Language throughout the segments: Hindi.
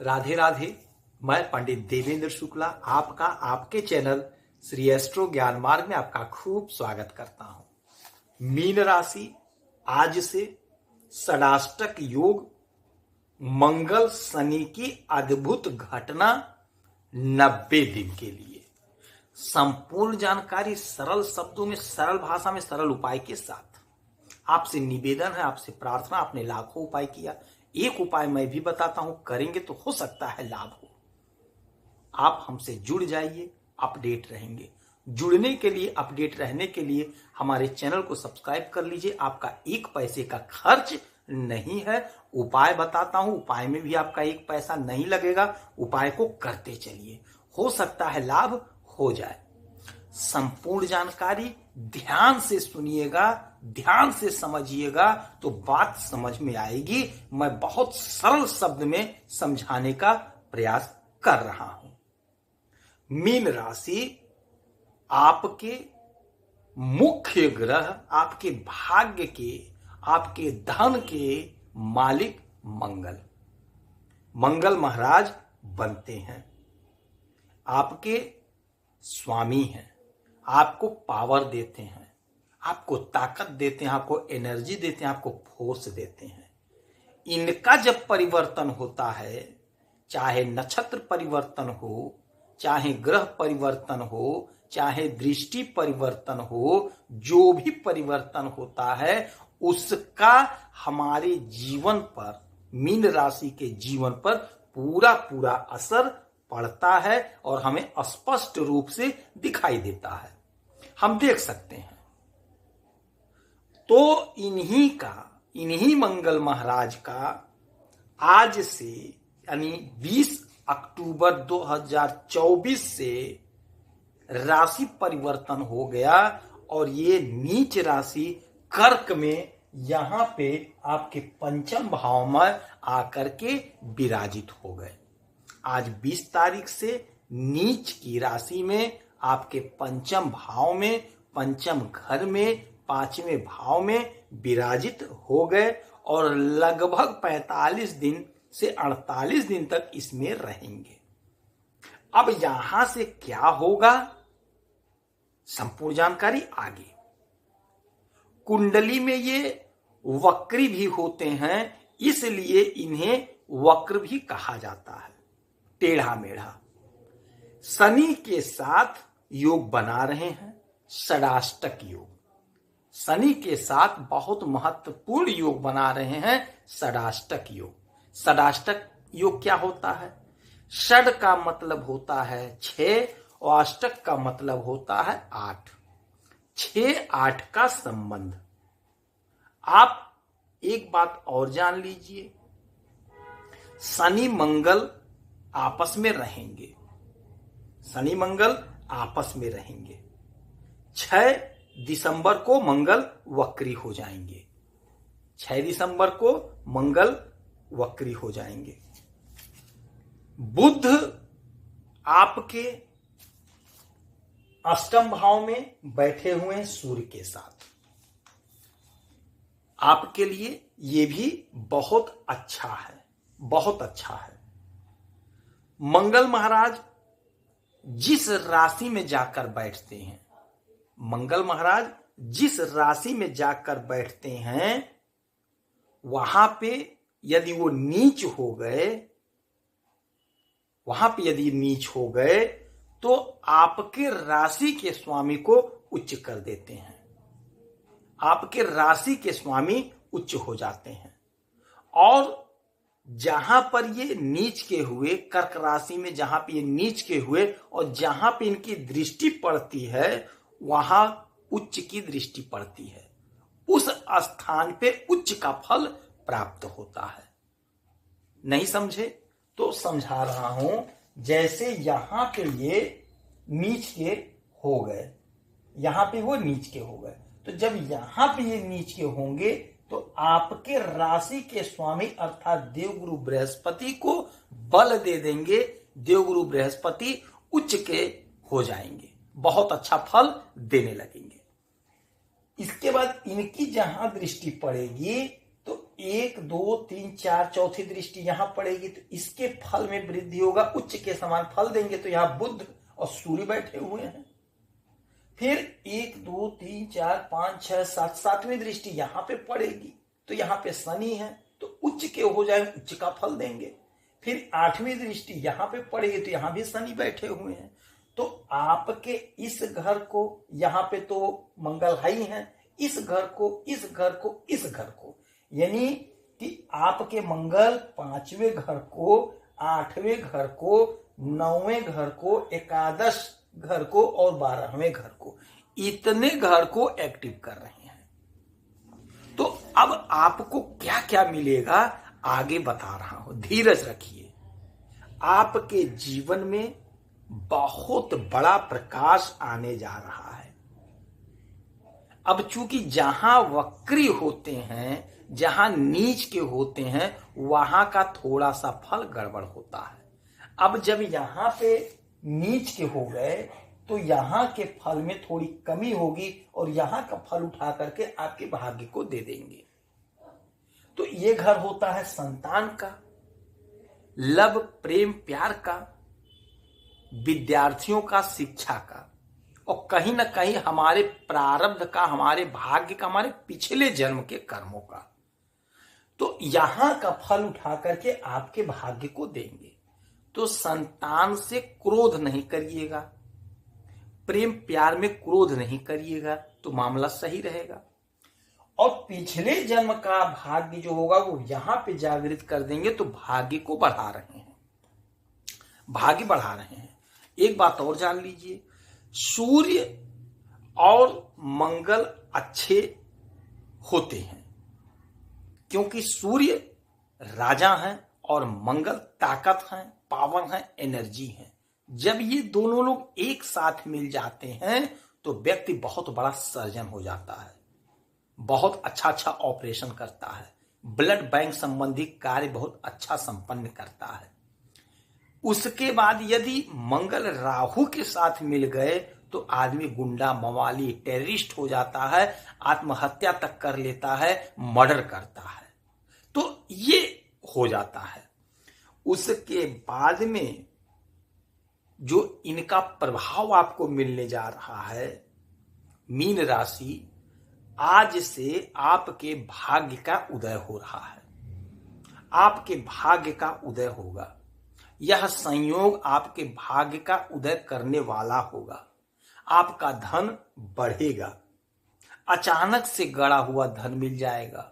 राधे राधे। मैं पंडित देवेंद्र शुक्ला आपका आपके चैनल श्री एस्ट्रो ज्ञान मार्ग में आपका खूब स्वागत करता हूं। मीन राशि, आज से षडाष्टक योग, मंगल शनि की अद्भुत घटना 90 दिन के लिए। संपूर्ण जानकारी सरल शब्दों में, सरल भाषा में, सरल उपाय के साथ। आपसे निवेदन है, आपसे प्रार्थना। आपने लाखों उपाय किया, एक उपाय मैं भी बताता हूं, करेंगे तो हो सकता है लाभ हो। आप हमसे जुड़ जाइए, अपडेट रहेंगे। जुड़ने के लिए, अपडेट रहने के लिए हमारे चैनल को सब्सक्राइब कर लीजिए। आपका एक पैसे का खर्च नहीं है। उपाय बताता हूं, उपाय में भी आपका एक पैसा नहीं लगेगा। उपाय को करते चलिए, हो सकता है लाभ हो जाए। संपूर्ण जानकारी ध्यान से सुनिएगा, ध्यान से समझिएगा तो बात समझ में आएगी। मैं बहुत सरल शब्द में समझाने का प्रयास कर रहा हूं। मीन राशि, आपके मुख्य ग्रह, आपके भाग्य के, आपके धन के मालिक मंगल महाराज बनते हैं। आपके स्वामी हैं, आपको पावर देते हैं, आपको ताकत देते हैं, आपको एनर्जी देते हैं, आपको फोर्स देते हैं। इनका जब परिवर्तन होता है, चाहे नक्षत्र परिवर्तन हो, चाहे ग्रह परिवर्तन हो, चाहे दृष्टि परिवर्तन हो, जो भी परिवर्तन होता है उसका हमारे जीवन पर, मीन राशि के जीवन पर पूरा पूरा असर पड़ता है और हमें स्पष्ट रूप से दिखाई देता है, हम देख सकते हैं। तो इन्हीं मंगल महाराज का आज से यानी 20 अक्टूबर 2024 से राशि परिवर्तन हो गया और ये नीच राशि कर्क में यहां पे आपके पंचम भाव में आकर के विराजित हो गए। आज 20 तारीख से नीच की राशि में आपके पंचम भाव में, पंचम घर में, पांचवें भाव में विराजित हो गए और लगभग 45 दिन से 48 दिन तक इसमें रहेंगे। अब यहां से क्या होगा, संपूर्ण जानकारी आगे। कुंडली में ये वक्री भी होते हैं, इसलिए इन्हें वक्र भी कहा जाता है, टेढ़ा मेढ़ा। शनि के साथ योग बना रहे हैं, षडाष्टक योग। शनि के साथ बहुत महत्वपूर्ण योग बना रहे हैं, षडाष्टक योग। षडाष्टक योग क्या होता है? षड का मतलब होता है 6 और अष्टक का मतलब होता है 8। 6-8 का संबंध। आप एक बात और जान लीजिए, शनि मंगल आपस में रहेंगे, शनि मंगल आपस में रहेंगे। 6 दिसंबर को मंगल वक्री हो जाएंगे, 6 दिसंबर को मंगल वक्री हो जाएंगे। बुध आपके अष्टम भाव में बैठे हुए हैं सूर्य के साथ। आपके लिए ये भी बहुत अच्छा है, बहुत अच्छा है। मंगल महाराज जिस राशि में जाकर बैठते हैं, मंगल महाराज जिस राशि में जाकर बैठते हैं, वहां पे यदि वो नीच हो गए, वहां पे यदि नीच हो गए तो आपके राशि के स्वामी को उच्च कर देते हैं। आपके राशि के स्वामी उच्च हो जाते हैं। और जहां पर ये नीच के हुए, कर्क राशि में जहां पे ये नीच के हुए और जहां पे इनकी दृष्टि पड़ती है, वहां उच्च की दृष्टि पड़ती है। उस स्थान पे उच्च का फल प्राप्त होता है। नहीं समझे तो समझा रहा हूं। जैसे यहां पे ये नीच के हो गए, यहां पे वो नीच के हो गए, तो जब यहां पे ये नीच के होंगे तो आपके राशि के स्वामी अर्थात देवगुरु बृहस्पति को बल दे देंगे। देवगुरु बृहस्पति उच्च के हो जाएंगे, बहुत अच्छा फल देने लगेंगे। इसके बाद इनकी जहां दृष्टि पड़ेगी तो 1 2 3 4 चौथी दृष्टि यहां पड़ेगी तो इसके फल में वृद्धि होगा, उच्च के समान फल देंगे। तो यहां बुध और सूर्य बैठे हुए हैं। फिर 1 2 3 4 5 6 7 सातवीं दृष्टि यहां पे पड़ेगी तो यहां पे शनि है तो उच्च के हो जाएंगे, उच्च का फल देंगे। फिर 8वीं दृष्टि यहां पे पड़ेगी तो यहां भी शनि बैठे हुए हैं। तो आपके इस घर को, यहां पे तो मंगल ही है, इस घर को, इस घर को, इस घर को, यानी कि आपके मंगल 5वें घर को, 8वें घर को, 9वें घर को, एकादश घर को और 12वें घर को, इतने घर को एक्टिव कर रहे हैं। तो अब आपको क्या क्या मिलेगा आगे बता रहा हूं, धीरज रखिए। आपके जीवन में बहुत बड़ा प्रकाश आने जा रहा है। अब चूंकि जहां वक्री होते हैं, जहां नीच के होते हैं, वहां का थोड़ा सा फल गड़बड़ होता है। अब जब यहां पे नीच के हो गए तो यहां के फल में थोड़ी कमी होगी और यहां का फल उठा करके आपके भाग्य को दे देंगे। तो ये घर होता है संतान का, लव प्रेम प्यार का, विद्यार्थियों का, शिक्षा का, और कहीं ना कहीं हमारे प्रारब्ध का, हमारे भाग्य का, हमारे पिछले जन्म के कर्मों का। तो यहां का फल उठा करके आपके भाग्य को देंगे। तो संतान से क्रोध नहीं करिएगा, प्रेम प्यार में क्रोध नहीं करिएगा, तो मामला सही रहेगा। और पिछले जन्म का भाग्य जो होगा वो यहां पे जागृत कर देंगे तो भाग्य को बढ़ा रहे हैं, भाग्य बढ़ा रहे हैं। एक बात और जान लीजिए, सूर्य और मंगल अच्छे होते हैं क्योंकि सूर्य राजा हैं और मंगल ताकत है, पावर है, एनर्जी है। जब ये दोनों लोग एक साथ मिल जाते हैं तो व्यक्ति बहुत बड़ा सर्जन हो जाता है, बहुत अच्छा ऑपरेशन करता है, ब्लड बैंक संबंधी कार्य बहुत अच्छा संपन्न करता है। उसके बाद यदि मंगल राहु के साथ मिल गए तो आदमी गुंडा, मवाली, टेररिस्ट हो जाता है, आत्महत्या तक कर लेता है, मर्डर करता है। तो ये हो जाता है। उसके बाद में जो इनका प्रभाव आपको मिलने जा रहा है, मीन राशि, आज से आपके भाग्य का उदय हो रहा है, आपके भाग्य का उदय होगा। यह संयोग आपके भाग्य का उदय करने वाला होगा। आपका धन बढ़ेगा, अचानक से गड़ा हुआ धन मिल जाएगा,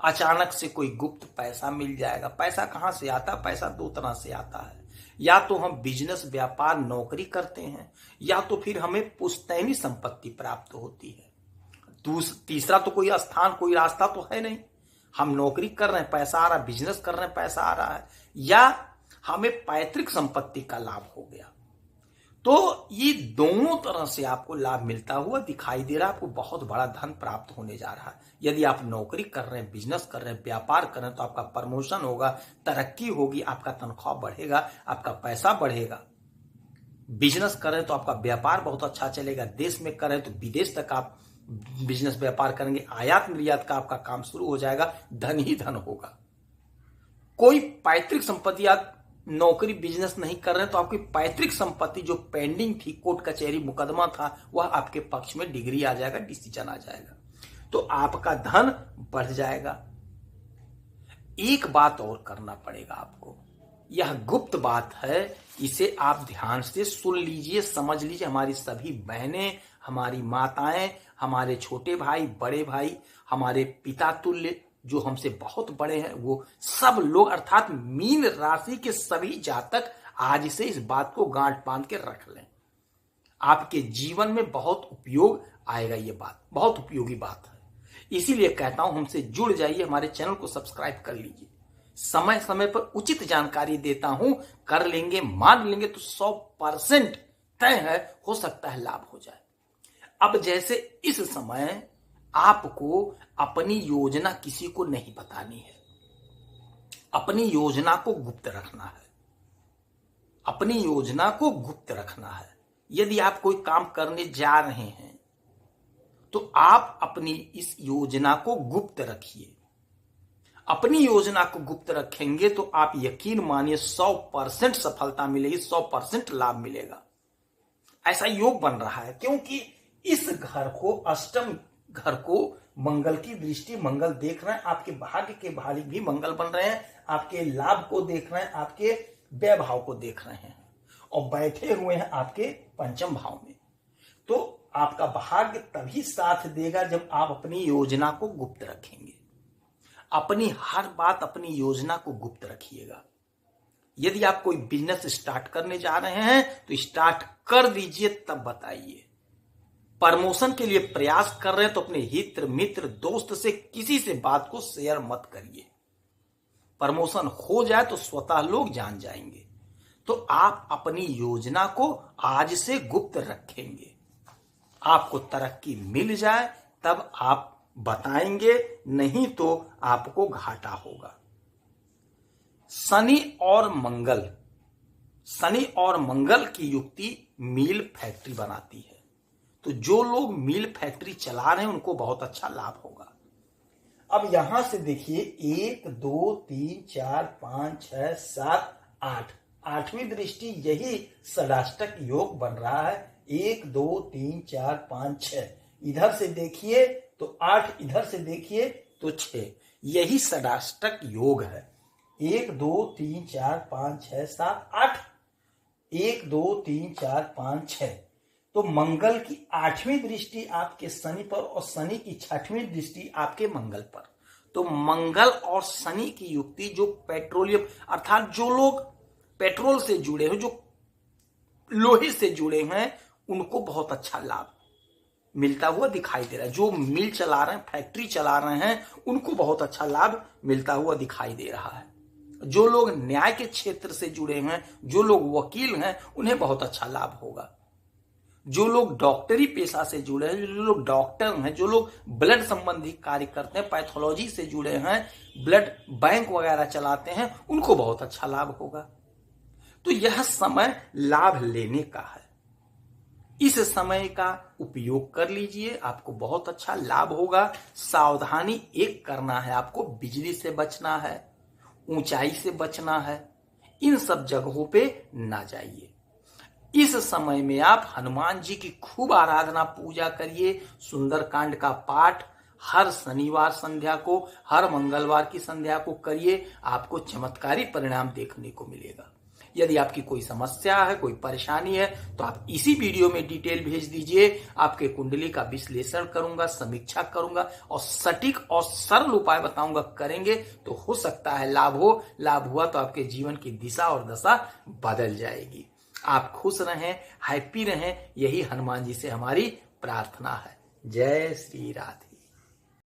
अचानक से कोई गुप्त पैसा मिल जाएगा। पैसा कहां से आता है? पैसा दो तरह से आता है, या तो हम बिजनेस, व्यापार, नौकरी करते हैं, या तो फिर हमें पुश्तैनी संपत्ति प्राप्त होती है। तीसरा तो कोई स्थान, कोई रास्ता तो है नहीं। हम नौकरी कर रहे हैं, पैसा आ रहा है, बिजनेस कर रहे हैं, पैसा आ रहा है, या हमें पैतृक संपत्ति का लाभ हो गया। तो ये दोनों तरह से आपको लाभ मिलता हुआ दिखाई दे रहा है। आपको बहुत बड़ा धन प्राप्त होने जा रहा है। यदि आप नौकरी कर रहे हैं, बिजनेस कर रहे हैं, व्यापार कर रहे हैं तो आपका प्रमोशन होगा, तरक्की होगी, आपका तनख्वाह बढ़ेगा, आपका पैसा बढ़ेगा। बिजनेस कर रहे हैं तो आपका व्यापार बहुत अच्छा चलेगा, देश में कर रहे हैं तो विदेश तक आप बिजनेस व्यापार करेंगे, आयात निर्यात का आपका काम शुरू हो जाएगा, धन ही धन होगा। कोई पैतृक संपत्ति, आप नौकरी बिजनेस नहीं कर रहे हैं तो आपकी पैतृक संपत्ति जो पेंडिंग थी, कोर्ट कचहरी मुकदमा था, वह आपके पक्ष में डिग्री आ जाएगा, डिसीजन आ जाएगा, तो आपका धन बढ़ जाएगा। एक बात और करना पड़ेगा आपको, यह गुप्त बात है, इसे आप ध्यान से सुन लीजिए, समझ लीजिए। हमारी सभी बहनें, हमारी माताएं, हमारे छोटे भाई, बड़े भाई, हमारे पिता तुल्य जो हमसे बहुत बड़े हैं, वो सब लोग अर्थात मीन राशि के सभी जातक आज से इस बात को गांठ बांध के रख लें। आपके जीवन में बहुत उपयोग आएगा। ये बात बहुत उपयोगी बात है, इसीलिए कहता हूं हमसे जुड़ जाइए, हमारे चैनल को सब्सक्राइब कर लीजिए। समय समय पर उचित जानकारी देता हूं, कर लेंगे, मान लेंगे तो 100% तय है, हो सकता है लाभ हो जाए। अब जैसे इस समय आपको अपनी योजना किसी को नहीं बतानी है, अपनी योजना को गुप्त रखना है, अपनी योजना को गुप्त रखना है। यदि आप कोई काम करने जा रहे हैं तो आप अपनी इस योजना को गुप्त रखिए। अपनी योजना को गुप्त रखेंगे तो आप यकीन मानिए 100% सफलता मिलेगी, 100% लाभ मिलेगा। ऐसा योग बन रहा है क्योंकि इस घर को, अष्टम घर को मंगल की दृष्टि, मंगल देख रहे हैं, आपके भाग्य के मालिक भी मंगल बन रहे हैं, आपके लाभ को देख रहे हैं, आपके वैभाव को देख रहे हैं और बैठे हुए हैं आपके पंचम भाव में। तो आपका भाग्य तभी साथ देगा जब आप अपनी योजना को गुप्त रखेंगे। अपनी हर बात, अपनी योजना को गुप्त रखिएगा। यदि आप कोई बिजनेस स्टार्ट करने जा रहे हैं तो स्टार्ट कर दीजिए, तब बताइए। प्रमोशन के लिए प्रयास कर रहे हैं तो अपने हित मित्र दोस्त से किसी से बात को शेयर मत करिए। प्रमोशन हो जाए तो स्वतः लोग जान जाएंगे। तो आप अपनी योजना को आज से गुप्त रखेंगे। आपको तरक्की मिल जाए तब आप बताएंगे, नहीं तो आपको घाटा होगा। शनि और मंगल की युक्ति मील फैक्ट्री बनाती है। तो जो लोग मील फैक्ट्री चला रहे हैं उनको बहुत अच्छा लाभ होगा। अब यहां से देखिए 1 2 3 4 5 6 7 8, 8वीं दृष्टि यही षडाष्टक योग बन रहा है। 1 2 3 4 5 6, इधर से देखिए तो 8, इधर से देखिए तो 6, यही षडाष्टक योग है। 1 2 3 4 5 6 7 8, 1 2 3 4 5 6। तो मंगल की 8वीं दृष्टि आपके शनि पर और शनि की 6वीं दृष्टि आपके मंगल पर। तो मंगल और शनि की युक्ति, जो पेट्रोलियम अर्थात जो लोग पेट्रोल से जुड़े हैं, जो लोहे से जुड़े हैं, उनको बहुत अच्छा लाभ मिलता हुआ दिखाई दे रहा है। जो मिल चला रहे हैं, फैक्ट्री चला रहे हैं, उनको बहुत अच्छा लाभ मिलता हुआ दिखाई दे रहा है। जो लोग न्याय के क्षेत्र से जुड़े हैं, जो लोग वकील हैं, उन्हें बहुत अच्छा लाभ होगा। जो लोग डॉक्टरी पेशा से जुड़े हैं, जो लोग डॉक्टर हैं, जो लोग ब्लड संबंधी कार्य करते हैं, पैथोलॉजी से जुड़े हैं, ब्लड बैंक वगैरह चलाते हैं, उनको बहुत अच्छा लाभ होगा। तो यह समय लाभ लेने का है। इस समय का उपयोग कर लीजिए, आपको बहुत अच्छा लाभ होगा। सावधानी एक करना है, आपको बिजली से बचना है, ऊंचाई से बचना है, इन सब जगहों पे ना जाइए। इस समय में आप हनुमान जी की खूब आराधना पूजा करिए। सुंदरकांड का पाठ हर शनिवार संध्या को, हर मंगलवार की संध्या को करिए। आपको चमत्कारी परिणाम देखने को मिलेगा। यदि आपकी कोई समस्या है, कोई परेशानी है, तो आप इसी वीडियो में डिटेल भेज दीजिए। आपके कुंडली का विश्लेषण करूंगा, समीक्षा करूंगा और सटीक और सरल उपाय बताऊंगा। करेंगे तो हो सकता है लाभ हो। लाभ हुआ तो आपके जीवन की दिशा और दशा बदल जाएगी। आप खुश रहें, हैप्पी रहें, यही हनुमान जी से हमारी प्रार्थना है। जय श्री राधे।